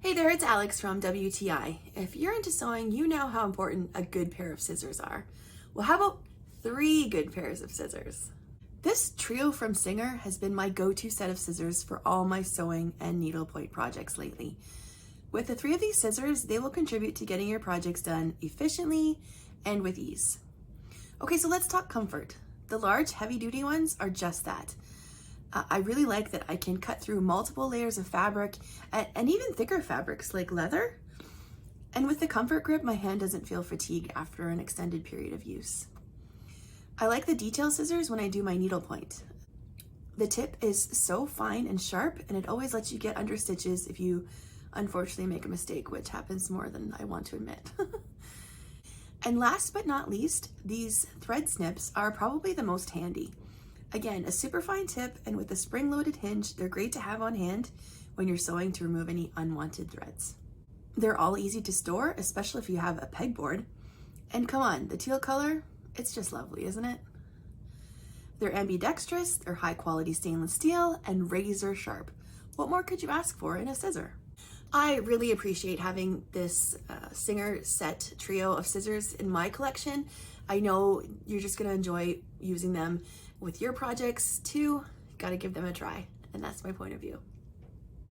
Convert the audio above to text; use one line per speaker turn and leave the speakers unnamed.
Hey there, it's Alex from WTI. If you're into sewing, you know how important a good pair of scissors are. Well, how about 3 good pairs of scissors? This trio from Singer has been my go-to set of scissors for all my sewing and needlepoint projects lately. With the 3 of these scissors, they will contribute to getting your projects done efficiently and with ease. Okay, so let's talk comfort. The large, heavy-duty ones are just that. I really like that I can cut through multiple layers of fabric and even thicker fabrics like leather. And with the comfort grip, my hand doesn't feel fatigued after an extended period of use. I like the detail scissors when I do my needlepoint. The tip is so fine and sharp, and it always lets you get under stitches if you unfortunately make a mistake, which happens more than I want to admit. And last but not least, these thread snips are probably the most handy. Again, a super fine tip, and with a spring-loaded hinge, they're great to have on hand when you're sewing to remove any unwanted threads. They're all easy to store, especially if you have a pegboard. And come on, the teal color, it's just lovely, isn't it? They're ambidextrous, they're high-quality stainless steel, and razor sharp. What more could you ask for in a scissor? I really appreciate having this Singer set trio of scissors in my collection. I know you're just gonna enjoy using them with your projects too. Gotta give them a try, and that's my point of view.